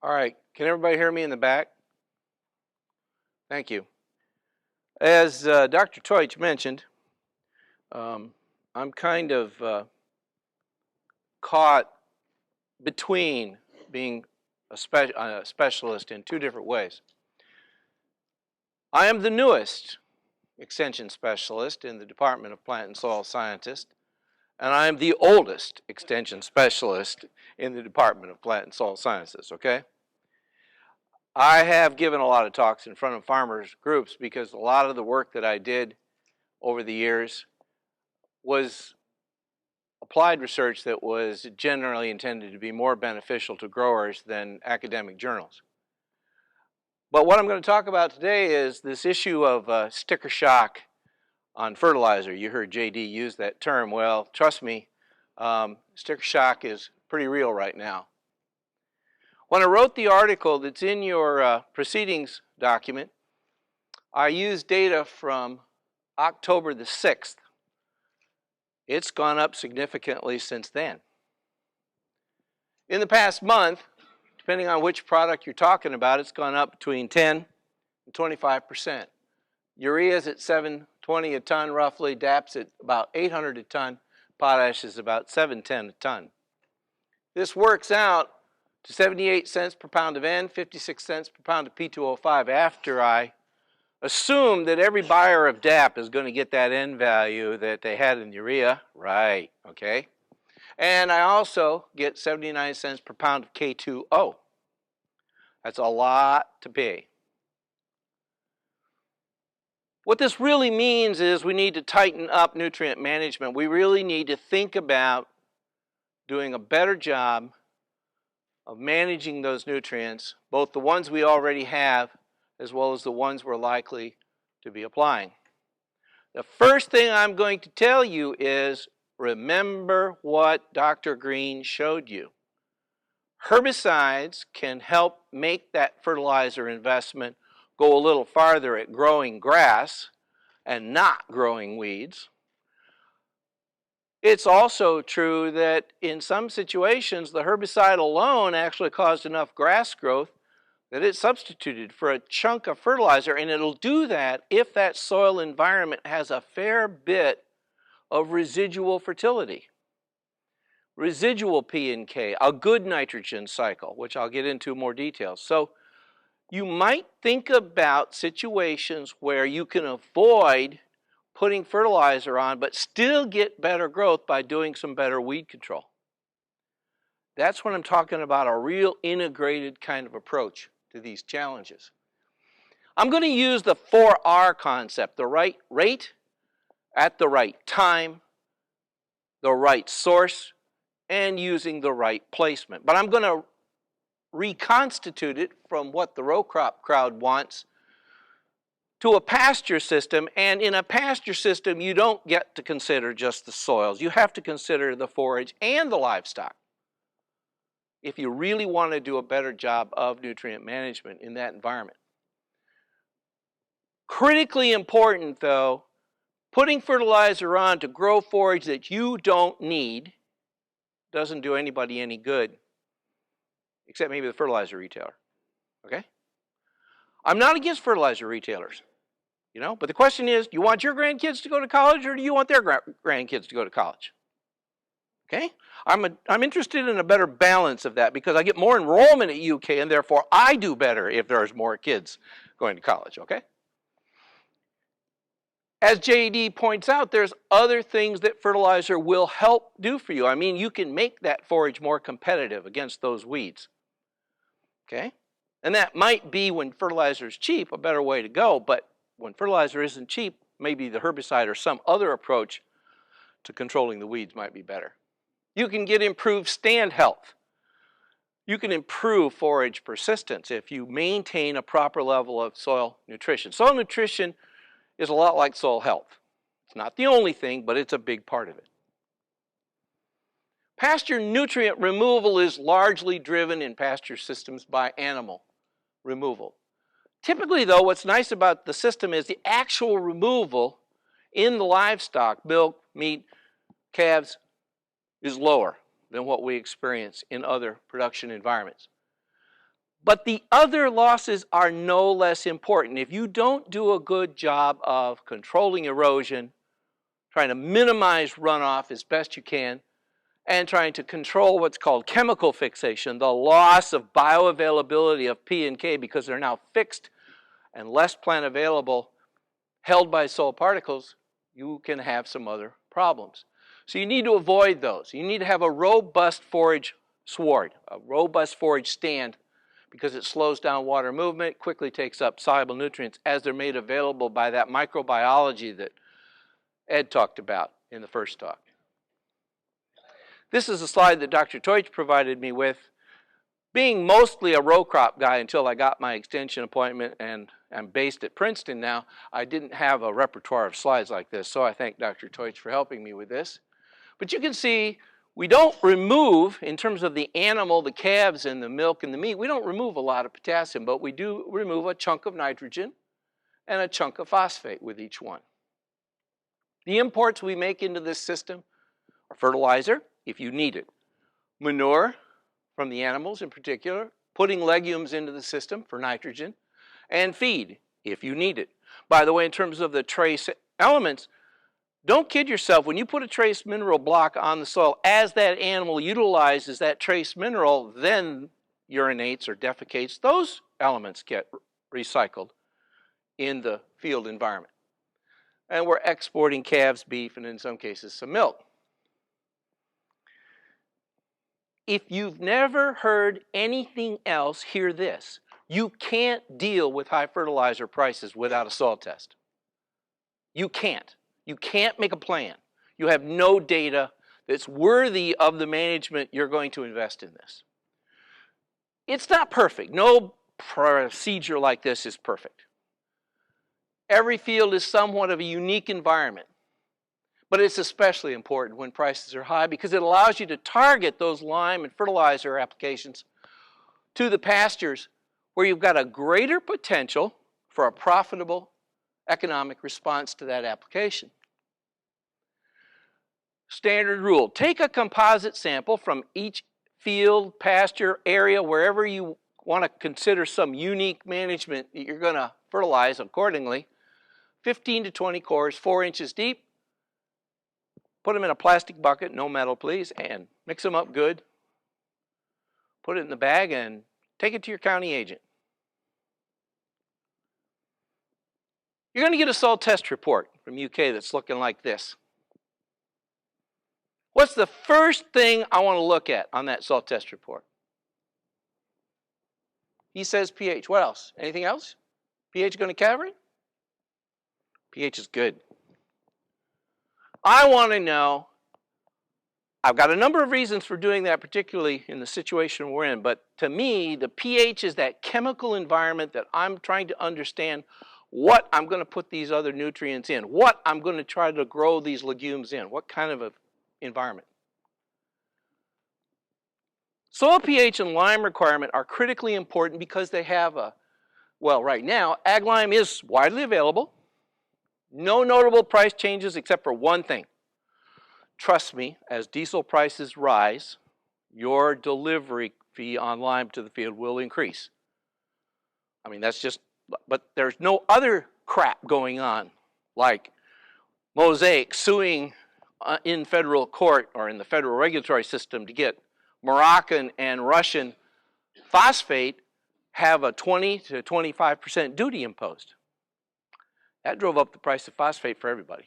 All right, can everybody hear me in the back? Thank you. As Dr. Teutsch mentioned, I'm kind of caught between being a specialist in two different ways. I am the newest extension specialist in the Department of Plant and Soil Scientists, and I am the oldest extension specialist in the Department of Plant and Soil Sciences, okay? I have given a lot of talks in front of farmers groups because a lot of the work that I did over the years was applied research that was generally intended to be more beneficial to growers than academic journals. But what I'm going to talk about today is this issue of sticker shock on fertilizer. You heard JD use that term. Well, trust me, sticker shock is pretty real right now. When I wrote the article that's in your proceedings document, I used data from October the 6th. It's gone up significantly since then. In the past month, depending on which product you're talking about, it's gone up between 10 and 25%. Urea is at $7.20 a ton roughly, DAP's at about $800 a ton, potash is about $7.10 a ton. This works out to 78 cents per pound of N, 56 cents per pound of P2O5 after I assume that every buyer of DAP is going to get that N value that they had in urea, right, okay? And I also get 79 cents per pound of K2O. That's a lot to pay. What this really means is we need to tighten up nutrient management. We really need to think about doing a better job of managing those nutrients, both the ones we already have as well as the ones we're likely to be applying. The first thing I'm going to tell you is remember what Dr. Green showed you. Herbicides can help make that fertilizer investment go a little farther at growing grass and not growing weeds. It's also true that in some situations the herbicide alone actually caused enough grass growth that it substituted for a chunk of fertilizer, and it'll do that if that soil environment has a fair bit of residual fertility. Residual P and K, a good nitrogen cycle, which I'll get into more details. So you might think about situations where you can avoid putting fertilizer on but still get better growth by doing some better weed control. That's when I'm talking about a real integrated kind of approach to these challenges. I'm going to use the 4R concept, the right rate, at the right time, the right source, and using the right placement. But I'm going to reconstitute it from what the row crop crowd wants to a pasture system, and in a pasture system you don't get to consider just the soils. You have to consider the forage and the livestock if you really want to do a better job of nutrient management in that environment. Critically important though, putting fertilizer on to grow forage that you don't need doesn't do anybody any good, except maybe the fertilizer retailer, okay? I'm not against fertilizer retailers, you know, but the question is, do you want your grandkids to go to college or do you want their grandkids to go to college? Okay? I'm interested in a better balance of that because I get more enrollment at UK and therefore I do better if there's more kids going to college, okay? As JD points out, there's other things that fertilizer will help do for you. I mean, you can make that forage more competitive against those weeds, okay? And that might be, when fertilizer is cheap, a better way to go, but when fertilizer isn't cheap, maybe the herbicide or some other approach to controlling the weeds might be better. You can get improved stand health. You can improve forage persistence if you maintain a proper level of soil nutrition. Soil nutrition is a lot like soil health. It's not the only thing, but it's a big part of it. Pasture nutrient removal is largely driven in pasture systems by animal removal. Typically though, what's nice about the system is the actual removal in the livestock, milk, meat, calves, is lower than what we experience in other production environments. But the other losses are no less important. If you don't do a good job of controlling erosion, trying to minimize runoff as best you can, and trying to control what's called chemical fixation, the loss of bioavailability of P and K because they're now fixed and less plant available, held by soil particles, you can have some other problems. So you need to avoid those. You need to have a robust forage sward, a robust forage stand, because it slows down water movement, quickly takes up soluble nutrients as they're made available by that microbiology that Ed talked about in the first talk. This is a slide that Dr. Teutsch provided me with. Being mostly a row crop guy until I got my extension appointment and I'm based at Princeton now, I didn't have a repertoire of slides like this, so I thank Dr. Teutsch for helping me with this. But you can see we don't remove, in terms of the animal, the calves and the milk and the meat, we don't remove a lot of potassium, but we do remove a chunk of nitrogen and a chunk of phosphate with each one. The imports we make into this system are fertilizer, if you need it, manure from the animals in particular, putting legumes into the system for nitrogen, and feed if you need it. By the way, in terms of the trace elements, don't kid yourself. When you put a trace mineral block on the soil, as that animal utilizes that trace mineral, then urinates or defecates, those elements get recycled in the field environment. And we're exporting calves, beef, and in some cases some milk. If you've never heard anything else, hear this. You can't deal with high fertilizer prices without a soil test. You can't. You can't make a plan. You have no data that's worthy of the management you're going to invest in this. It's not perfect. No procedure like this is perfect. Every field is somewhat of a unique environment. But it's especially important when prices are high because it allows you to target those lime and fertilizer applications to the pastures where you've got a greater potential for a profitable economic response to that application. Standard rule, take a composite sample from each field, pasture, area, wherever you want to consider some unique management that you're going to fertilize accordingly. 15 to 20 cores, 4 inches deep. Put them in a plastic bucket, no metal please, and mix them up good. Put it in the bag and take it to your county agent. You're going to get a soil test report from UK that's looking like this. What's the first thing I want to look at on that soil test report? He says pH. What else? Anything else? pH going to cover it? pH is good. I want to know, I've got a number of reasons for doing that, particularly in the situation we're in, but to me, the pH is that chemical environment that I'm trying to understand what I'm going to put these other nutrients in, what I'm going to try to grow these legumes in, what kind of an environment. Soil pH and lime requirement are critically important because they have a, well, right now, ag lime is widely available. No notable price changes except for one thing. Trust me, as diesel prices rise, your delivery fee on lime to the field will increase. I mean, that's just, but there's no other crap going on like Mosaic suing in federal court or in the federal regulatory system to get Moroccan and Russian phosphate have a 20 to 25% duty imposed. That drove up the price of phosphate for everybody.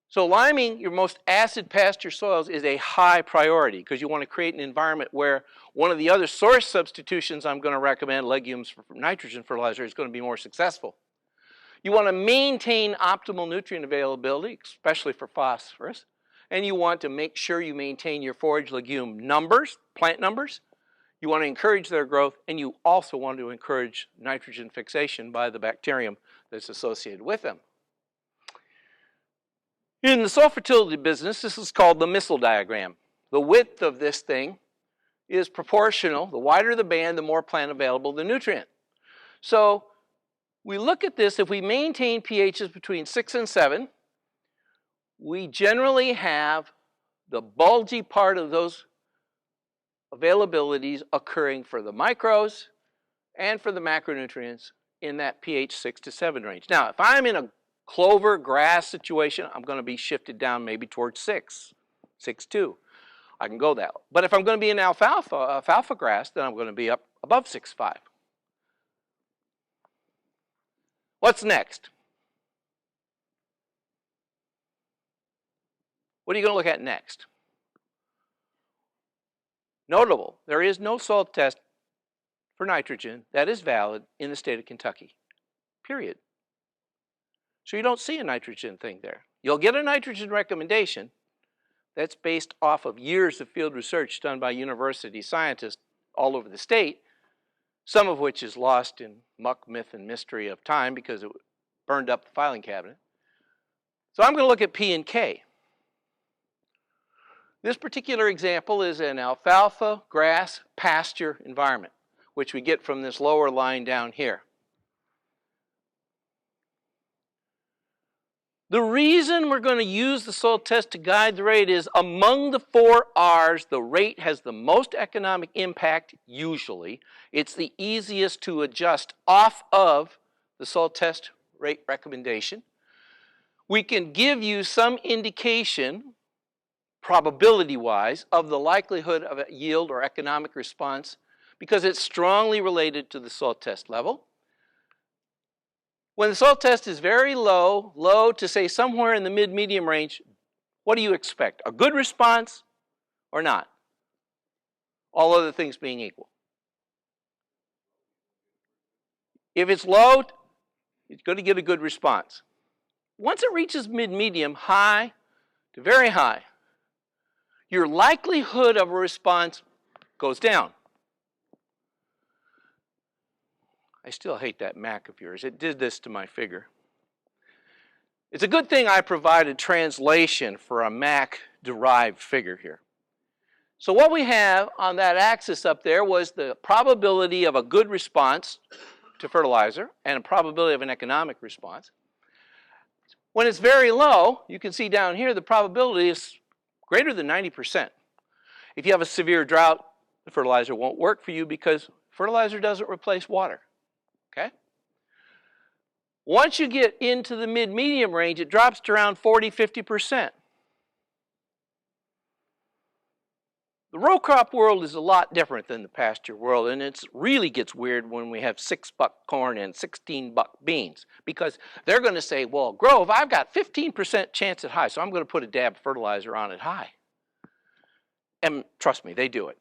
So liming your most acid pasture soils is a high priority because you want to create an environment where one of the other source substitutions I'm going to recommend, legumes for nitrogen fertilizer, is going to be more successful. You want to maintain optimal nutrient availability, especially for phosphorus, and you want to make sure you maintain your forage legume numbers, plant numbers. You want to encourage their growth, and you also want to encourage nitrogen fixation by the bacterium that's associated with them. In the soil fertility business, this is called the missile diagram. The width of this thing is proportional. The wider the band, the more plant available the nutrient. So we look at this, if we maintain pHs between 6 and 7, we generally have the bulgy part of availabilities occurring for the micros and for the macronutrients in that pH 6 to 7 range. Now, if I'm in a clover grass situation, I'm going to be shifted down maybe towards 6, 6.2. I can go that. But if I'm going to be in alfalfa grass, then I'm going to be up above 6.5. What's next? What are you going to look at next? Notable, there is no soil test for nitrogen that is valid in the state of Kentucky, period. So you don't see a nitrogen thing there. You'll get a nitrogen recommendation that's based off of years of field research done by university scientists all over the state, some of which is lost in muck, myth, and mystery of time because it burned up the filing cabinet. So I'm going to look at P and K. This particular example is an alfalfa grass pasture environment, which we get from this lower line down here. The reason we're going to use the soil test to guide the rate is among the 4 R's, the rate has the most economic impact usually. It's the easiest to adjust off of the soil test rate recommendation. We can give you some indication, probability-wise, of the likelihood of a yield or economic response because it's strongly related to the soil test level. When the soil test is very low, low to say somewhere in the mid-medium range, what do you expect? A good response or not? All other things being equal. If it's low, it's going to get a good response. Once it reaches mid-medium, high to very high, your likelihood of a response goes down. I still hate that Mac of yours. It did this to my figure. It's a good thing I provided translation for a Mac-derived figure here. So what we have on that axis up there was the probability of a good response to fertilizer and a probability of an economic response. When it's very low, you can see down here the probability is greater than 90%. If you have a severe drought, the fertilizer won't work for you because fertilizer doesn't replace water. Okay? Once you get into the mid-medium range, it drops to around 40–50%. The row crop world is a lot different than the pasture world, and it really gets weird when we have $6 corn and $16 beans, because they're going to say, well, Grove, I've got 15% chance at high, so I'm going to put a dab of fertilizer on at high. And trust me, they do it.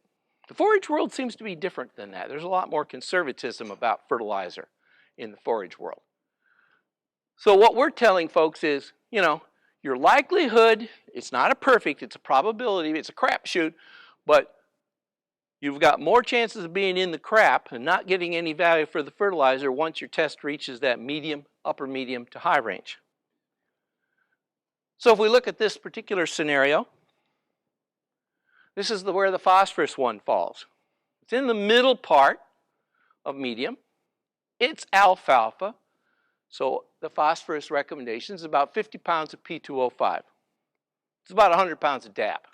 The forage world seems to be different than that. There's a lot more conservatism about fertilizer in the forage world. So what we're telling folks is, you know, your likelihood, it's not a perfect, it's a probability, it's a crapshoot, but you've got more chances of being in the crap and not getting any value for the fertilizer once your test reaches that medium, upper medium to high range. So if we look at this particular scenario, this is where the phosphorus one falls. It's in the middle part of medium. It's alfalfa. So the phosphorus recommendation is about 50 pounds of P2O5. It's about 100 pounds of DAP.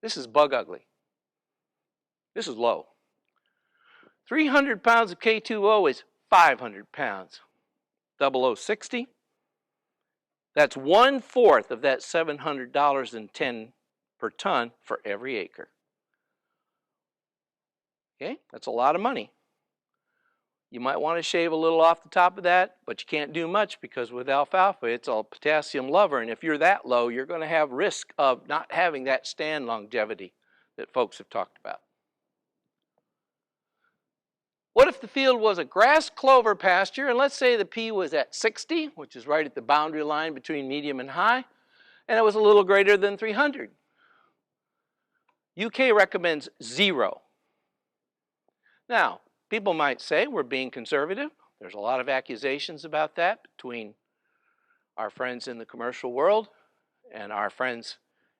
This is bug ugly. This is low. 300 pounds of K2O is 500 pounds. 0060. That's 1/4 of that $700.10 per ton for every acre. Okay, that's a lot of money. You might want to shave a little off the top of that, but you can't do much because with alfalfa, it's a potassium lover, and if you're that low, you're going to have risk of not having that stand longevity that folks have talked about. What if the field was a grass clover pasture, and let's say the P was at 60, which is right at the boundary line between medium and high, and it was a little greater than 300? UK recommends 0. Now, people might say we're being conservative. There's a lot of accusations about that between our friends in the commercial world and our friends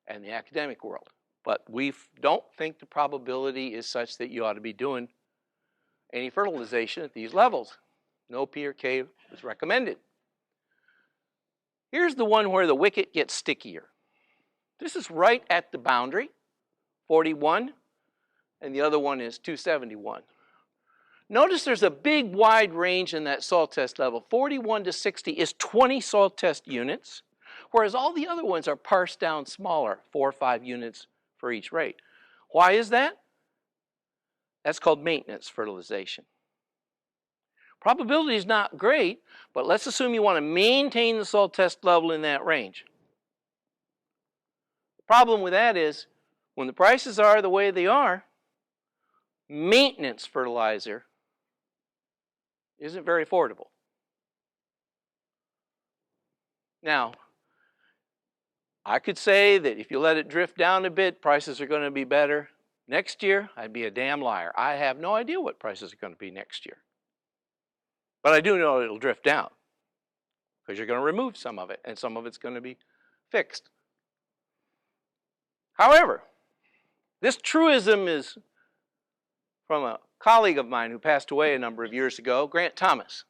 in the academic world. But we don't think the probability is such that you ought to be doing any fertilization at these levels. No P or K is recommended. Here's the one where the wicket gets stickier. This is right at the boundary 41, and the other one is 271. Notice there's a big wide range in that soil test level. 41 to 60 is 20 soil test units, whereas all the other ones are parsed down smaller, 4 or 5 units for each rate. Why is that? That's called maintenance fertilization. Probability is not great, but let's assume you want to maintain the soil test level in that range. The problem with that is when the prices are the way they are, maintenance fertilizer isn't very affordable. Now, I could say that if you let it drift down a bit, prices are going to be better. Next year, I'd be a damn liar. I have no idea what prices are going to be next year. But I do know it'll drift down because you're going to remove some of it, and some of it's going to be fixed. However, this truism is from a colleague of mine who passed away a number of years ago, Grant Thomas.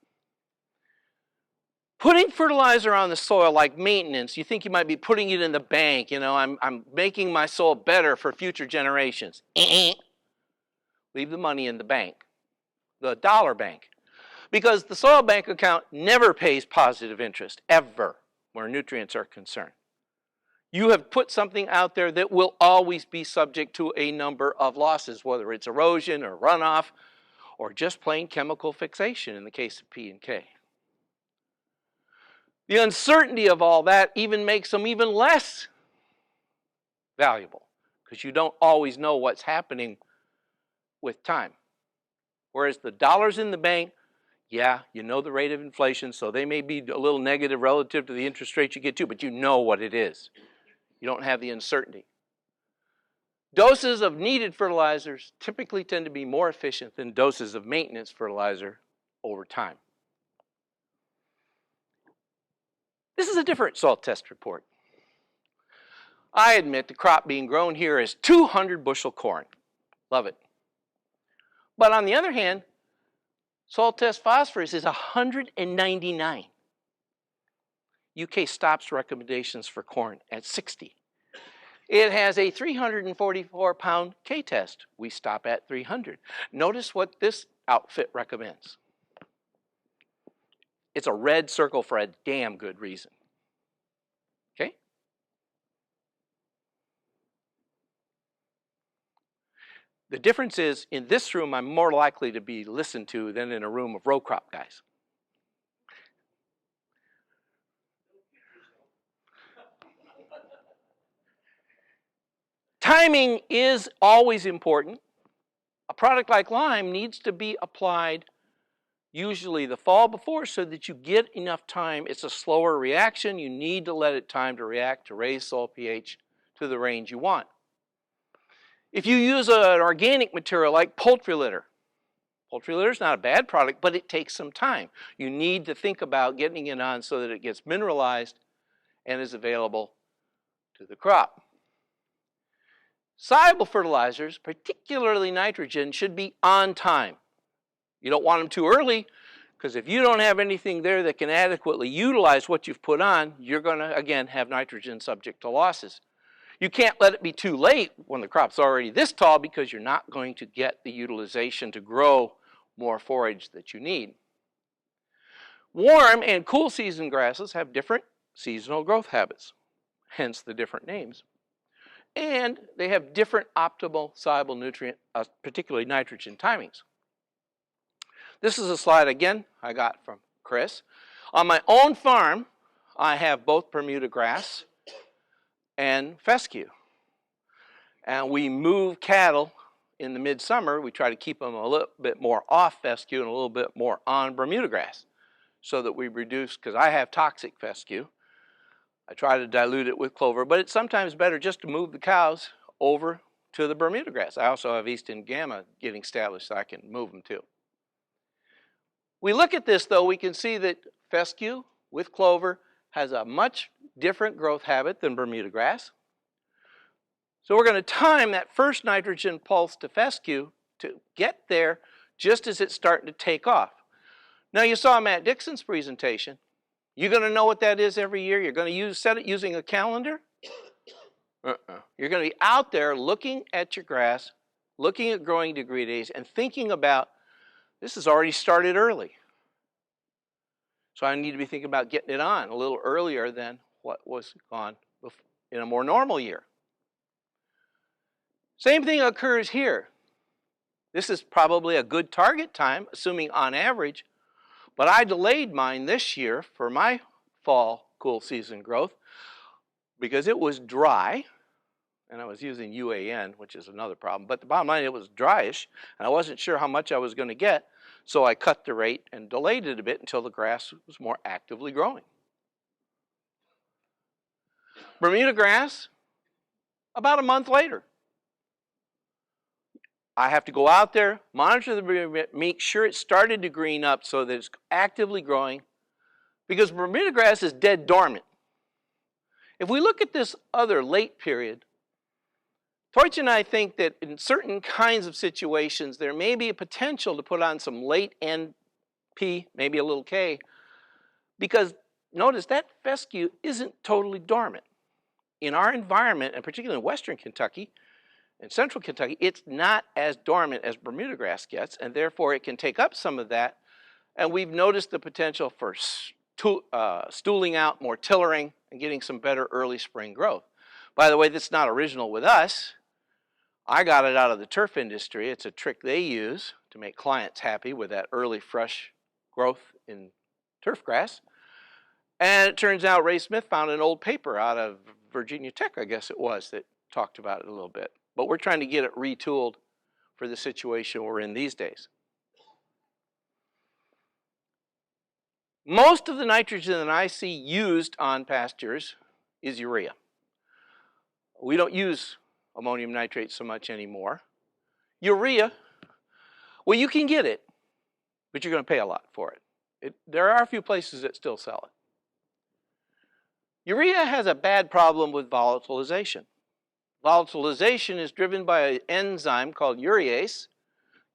Putting fertilizer on the soil like maintenance, you think you might be putting it in the bank. You know, I'm making my soil better for future generations. Leave the money in the bank, the dollar bank. Because the soil bank account never pays positive interest, ever, where nutrients are concerned. You have put something out there that will always be subject to a number of losses, whether it's erosion or runoff or just plain chemical fixation in the case of P and K. The uncertainty of all that even makes them even less valuable because you don't always know what's happening with time. Whereas the dollars in the bank, yeah, you know the rate of inflation, so they may be a little negative relative to the interest rate you get to, but you know what it is. You don't have the uncertainty. Doses of needed fertilizers typically tend to be more efficient than doses of maintenance fertilizer over time. This is a different soil test report. I admit the crop being grown here is 200 bushel corn. Love it. But on the other hand, soil test phosphorus is 199. UK stops recommendations for corn at 60. It has a 344-pound K-test. We stop at 300. Notice what this outfit recommends. It's a red circle for a damn good reason. Okay? The difference is, in this room, I'm more likely to be listened to than in a room of row crop guys. Timing is always important. A product like lime needs to be applied usually the fall before so that you get enough time. It's a slower reaction. You need to let it time to react to raise soil pH to the range you want. If you use an organic material like poultry litter is not a bad product, but it takes some time. You need to think about getting it on so that it gets mineralized and is available to the crop. Soluble fertilizers, particularly nitrogen, should be on time. You don't want them too early, because if you don't have anything there that can adequately utilize what you've put on, you're going to, again, have nitrogen subject to losses. You can't let it be too late when the crop's already this tall because you're not going to get the utilization to grow more forage that you need. Warm and cool season grasses have different seasonal growth habits, hence the different names. And they have different optimal soluble nutrient, particularly nitrogen timings. This is a slide, again, I got from Chris. On my own farm, I have both Bermuda grass and fescue. And we move cattle in the midsummer. We try to keep them a little bit more off fescue and a little bit more on Bermuda grass so that we reduce, because I have toxic fescue. I try to dilute it with clover, but it's sometimes better just to move the cows over to the Bermuda grass. I also have Easton Gamma getting established so I can move them too. We look at this though, we can see that fescue with clover has a much different growth habit than Bermuda grass. So we're going to time that first nitrogen pulse to fescue to get there just as it's starting to take off. Now you saw Matt Dixon's presentation. You're going to know what that is every year. You're going to set it using a calendar. You're going to be out there looking at your grass, looking at growing degree days, and thinking about, this has already started early. So I need to be thinking about getting it on a little earlier than what was on in a more normal year. Same thing occurs here. This is probably a good target time, assuming on average, but I delayed mine this year for my fall cool season growth because it was dry, and I was using UAN, which is another problem, but the bottom line, it was dryish, and I wasn't sure how much I was going to get, so I cut the rate and delayed it a bit until the grass was more actively growing. Bermuda grass, about a month later. I have to go out there, monitor the Bermuda, make sure it started to green up so that it's actively growing, because Bermuda grass is dead dormant. If we look at this other late period, Deutsch and I think that in certain kinds of situations, there may be a potential to put on some late NP, maybe a little K, because notice that fescue isn't totally dormant. In our environment, and particularly in western Kentucky and central Kentucky, it's not as dormant as Bermuda grass gets, and therefore it can take up some of that. And we've noticed the potential for stooling out, more tillering, and getting some better early spring growth. By the way, that's not original with us. I got it out of the turf industry. It's a trick they use to make clients happy with that early fresh growth in turf grass. And it turns out Ray Smith found an old paper out of Virginia Tech, I guess it was, that talked about it a little bit. But we're trying to get it retooled for the situation we're in these days. Most of the nitrogen that I see used on pastures is urea. We don't use ammonium nitrate so much anymore. Urea, well, you can get it, but you're going to pay a lot for it. There are a few places that still sell it. Urea has a bad problem with volatilization. Volatilization is driven by an enzyme called urease.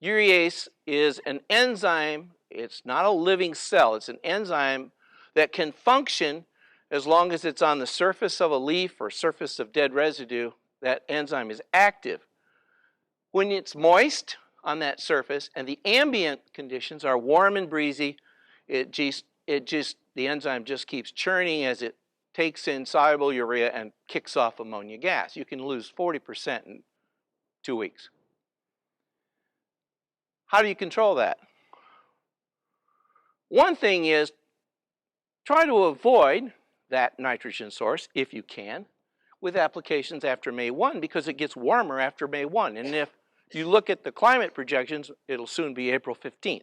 Urease is an enzyme. It's not a living cell. It's an enzyme that can function as long as it's on the surface of a leaf or surface of dead residue. That enzyme is active. When it's moist on that surface and the ambient conditions are warm and breezy, the enzyme just keeps churning as it takes in soluble urea and kicks off ammonia gas. You can lose 40% in 2 weeks. How do you control that? One thing is try to avoid that nitrogen source, if you can, with applications after May 1 because it gets warmer after May 1. And if you look at the climate projections, it'll soon be April 15th.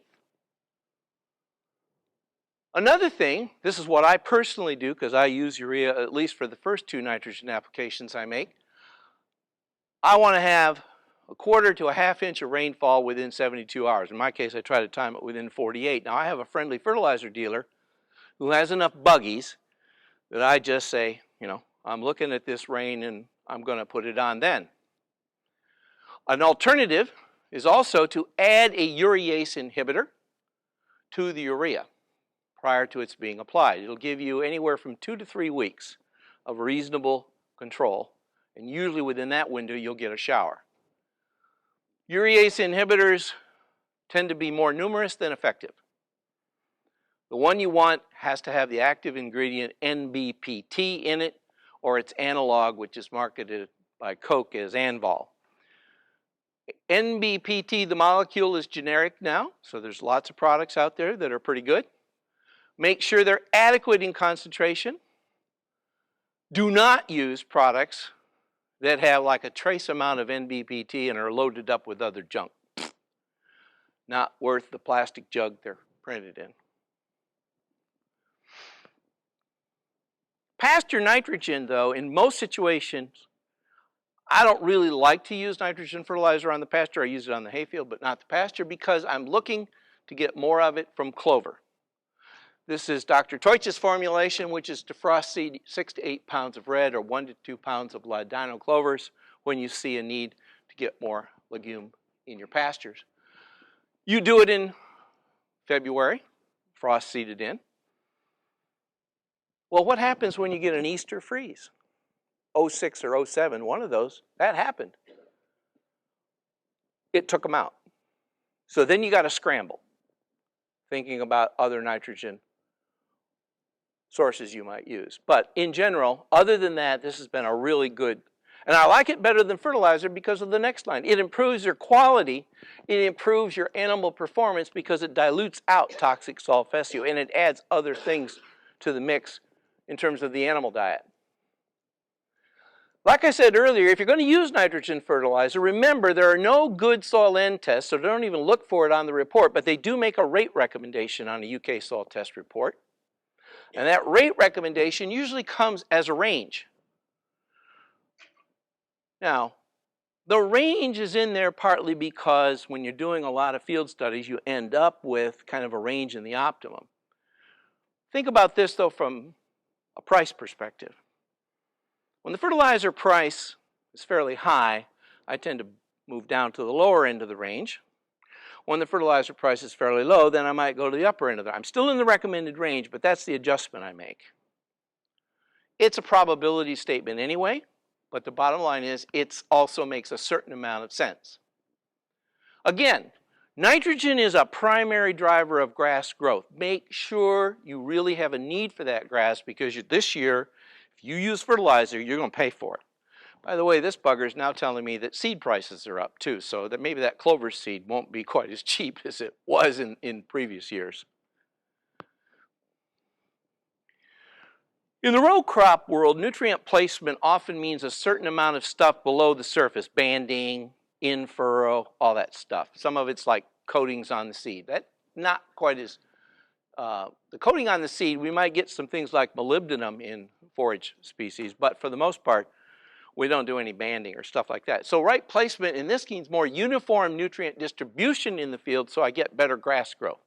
Another thing, this is what I personally do because I use urea at least for the first 2 nitrogen applications I make. I want to have a 1/4 to a 1/2 inch of rainfall within 72 hours. In my case, I try to time it within 48. Now, I have a friendly fertilizer dealer who has enough buggies that I just say, I'm looking at this rain and I'm going to put it on then. An alternative is also to add a urease inhibitor to the urea prior to its being applied. It'll give you anywhere from 2 to 3 weeks of reasonable control, and usually within that window you'll get a shower. Urease inhibitors tend to be more numerous than effective. The one you want has to have the active ingredient NBPT in it, or its analog, which is marketed by Coke as Anvol. NBPT, the molecule, is generic now, so there's lots of products out there that are pretty good. Make sure they're adequate in concentration. Do not use products that have like a trace amount of NBPT and are loaded up with other junk. Not worth the plastic jug they're printed in. Pasture nitrogen, though, in most situations, I don't really like to use nitrogen fertilizer on the pasture. I use it on the hayfield, but not the pasture because I'm looking to get more of it from clover. This is Dr. Teutsch's formulation, which is to frost seed 6 to 8 pounds of red or 1 to 2 pounds of ladino clovers when you see a need to get more legume in your pastures. You do it in February, frost seeded in. Well, what happens when you get an Easter freeze? '06 or '07, one of those, that happened. It took them out. So then you got to scramble, thinking about other nitrogen sources you might use. But in general, other than that, this has been a really good, and I like it better than fertilizer because of the next line. It improves your quality, it improves your animal performance because it dilutes out toxic sulfessio and it adds other things to the mix in terms of the animal diet. Like I said earlier, if you're going to use nitrogen fertilizer, remember there are no good soil end tests, so don't even look for it on the report, but they do make a rate recommendation on a UK soil test report. And that rate recommendation usually comes as a range. Now, the range is in there partly because when you're doing a lot of field studies, you end up with kind of a range in the optimum. Think about this, though, from a price perspective. When the fertilizer price is fairly high, I tend to move down to the lower end of the range. When the fertilizer price is fairly low, then I might go to the upper end of that. I'm still in the recommended range, but that's the adjustment I make. It's a probability statement anyway, but the bottom line is it also makes a certain amount of sense. Again, nitrogen is a primary driver of grass growth. Make sure you really have a need for that grass because this year, if you use fertilizer, you're going to pay for it. By the way, this bugger is now telling me that seed prices are up too, so that maybe that clover seed won't be quite as cheap as it was in previous years. In the row crop world, nutrient placement often means a certain amount of stuff below the surface, banding, in furrow, all that stuff. Some of it's like coatings on the seed. That's not quite as, the coating on the seed, we might get some things like molybdenum in forage species, but for the most part, we don't do any banding or stuff like that. So right placement in this means more uniform nutrient distribution in the field so I get better grass growth.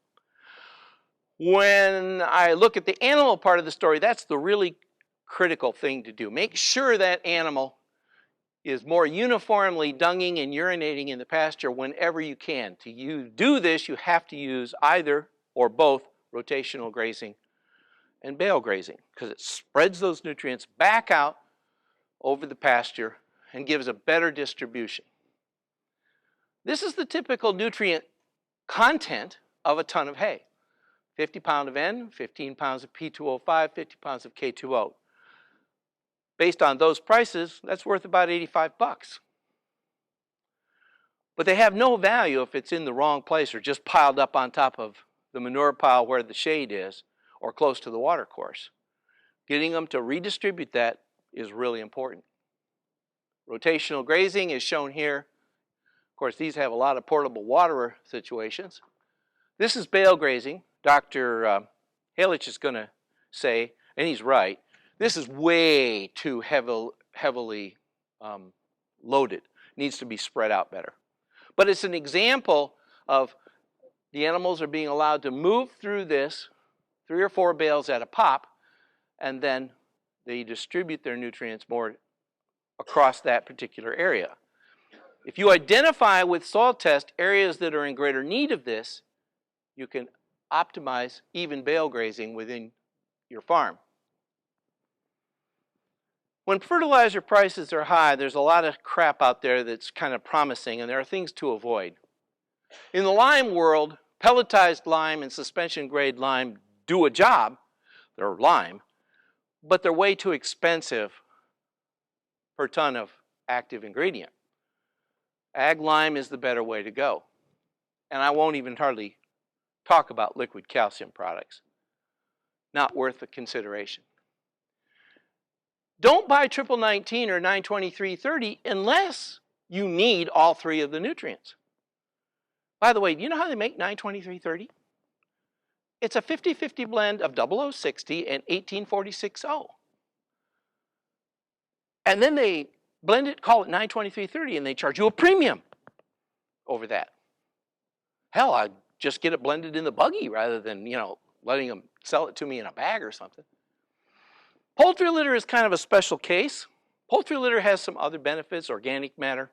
When I look at the animal part of the story, that's the really critical thing to do. Make sure that animal is more uniformly dunging and urinating in the pasture whenever you can. To do this, you have to use either or both rotational grazing and bale grazing because it spreads those nutrients back out over the pasture and gives a better distribution. This is the typical nutrient content of a ton of hay. 50 pounds of N, 15 pounds of P2O5, 50 pounds of K2O. Based on those prices, that's worth about 85 bucks. But they have no value if it's in the wrong place or just piled up on top of the manure pile where the shade is or close to the water course. Getting them to redistribute that is really important. Rotational grazing is shown here. Of course, these have a lot of portable water situations. This is bale grazing. Dr. Halich is going to say, and he's right, this is way too heavily loaded. Needs to be spread out better. But it's an example of the animals are being allowed to move through this 3 or 4 bales at a pop, and then they distribute their nutrients more across that particular area. If you identify with soil test areas that are in greater need of this, you can optimize even bale grazing within your farm. When fertilizer prices are high, there's a lot of crap out there that's kind of promising, and there are things to avoid. In the lime world, pelletized lime and suspension grade lime do a job. They're lime, but they're way too expensive per ton of active ingredient. Ag lime is the better way to go. And I won't even hardly talk about liquid calcium products. Not worth the consideration. Don't buy 1919 or 92330 unless you need all 3 of the nutrients. By the way, do you know how they make 92330? It's a 50-50 blend of 0060 and 1846O. And then they blend it, call it 92330, and they charge you a premium over that. Hell, I'd just get it blended in the buggy rather than, letting them sell it to me in a bag or something. Poultry litter is kind of a special case. Poultry litter has some other benefits. Organic matter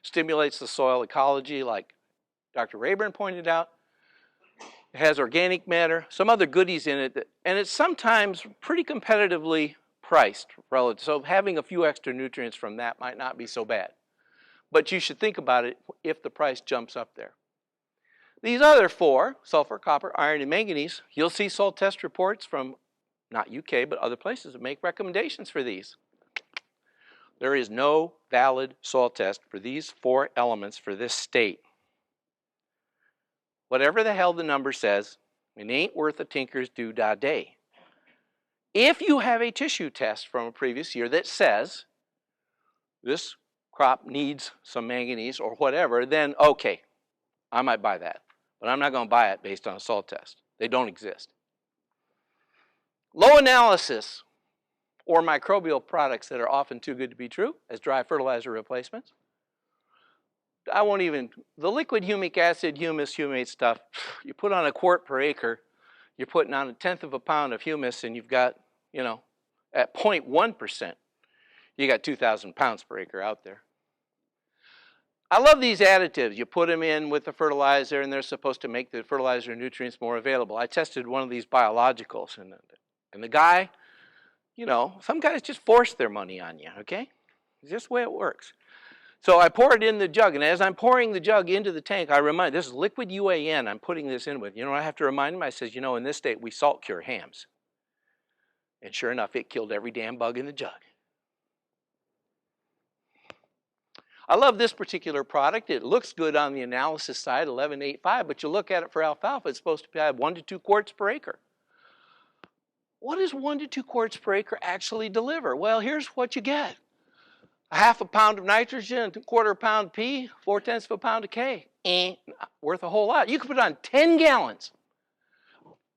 stimulates the soil ecology, like Dr. Rayburn pointed out. It has organic matter, some other goodies in it, and it's sometimes pretty competitively priced relative. So having a few extra nutrients from that might not be so bad. But you should think about it if the price jumps up there. These other four, sulfur, copper, iron, and manganese, you'll see soil test reports from not UK, but other places that make recommendations for these. There is no valid soil test for these four elements for this state. Whatever the hell the number says, it ain't worth a tinker's do-da-day. If you have a tissue test from a previous year that says this crop needs some manganese or whatever, then okay, I might buy that. But I'm not going to buy it based on a soil test. They don't exist. Low analysis or microbial products that are often too good to be true as dry fertilizer replacements. I won't even, the liquid humic acid, humus, humate stuff, you put on a quart per acre, you're putting on 1/10 of a pound of humus and you've got, at 0.1%, you got 2,000 pounds per acre out there. I love these additives. You put them in with the fertilizer and they're supposed to make the fertilizer nutrients more available. I tested one of these biologicals and the guy, some guys just force their money on you, okay? It's just the way it works. So I pour it in the jug, and as I'm pouring the jug into the tank, I remind, this is liquid UAN I'm putting this in with. I have to remind him, I says, in this state we salt cure hams. And sure enough, it killed every damn bug in the jug. I love this particular product. It looks good on the analysis side, 1185, but you look at it for alfalfa, it's supposed to have 1 to 2 quarts per acre. What does 1 to 2 quarts per acre actually deliver? Well, here's what you get. 1/2 pound of nitrogen, 1/4 pound P, 4/10 of a pound of K. Ain't worth a whole lot. You could put on 10 gallons.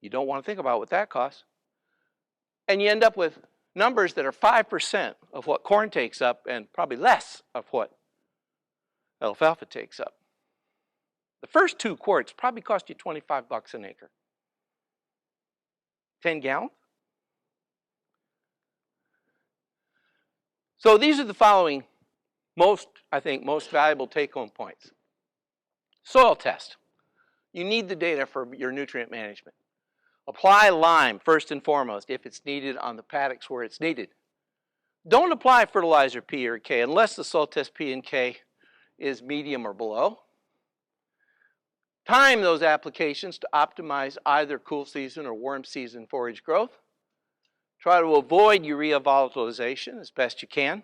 You don't want to think about what that costs. And you end up with numbers that are 5% of what corn takes up and probably less of what alfalfa takes up. The first 2 quarts probably cost you $25 an acre. 10 gallons? So these are the following most valuable take-home points. Soil test. You need the data for your nutrient management. Apply lime first and foremost if it's needed on the paddocks where it's needed. Don't apply fertilizer P or K unless the soil test P and K is medium or below. Time those applications to optimize either cool season or warm season forage growth. Try to avoid urea volatilization as best you can.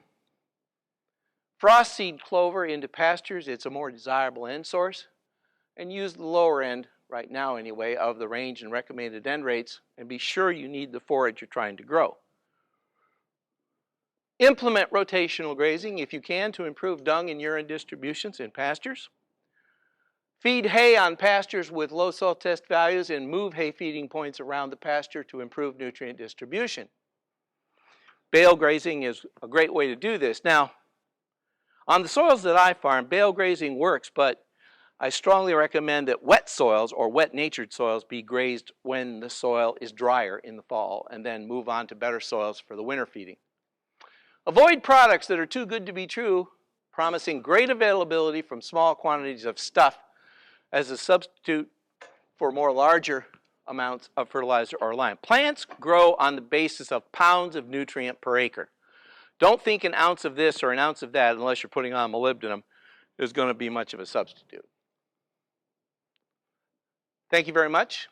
Frost seed clover into pastures, it's a more desirable end source. And use the lower end, right now anyway, of the range and recommended end rates, and be sure you need the forage you're trying to grow. Implement rotational grazing if you can to improve dung and urine distributions in pastures. Feed hay on pastures with low soil test values and move hay feeding points around the pasture to improve nutrient distribution. Bale grazing is a great way to do this. Now, on the soils that I farm, bale grazing works, but I strongly recommend that wet soils or wet-natured soils be grazed when the soil is drier in the fall and then move on to better soils for the winter feeding. Avoid products that are too good to be true, promising great availability from small quantities of stuff as a substitute for more larger amounts of fertilizer or lime. Plants grow on the basis of pounds of nutrient per acre. Don't think an ounce of this or an ounce of that, unless you're putting on molybdenum, is going to be much of a substitute. Thank you very much.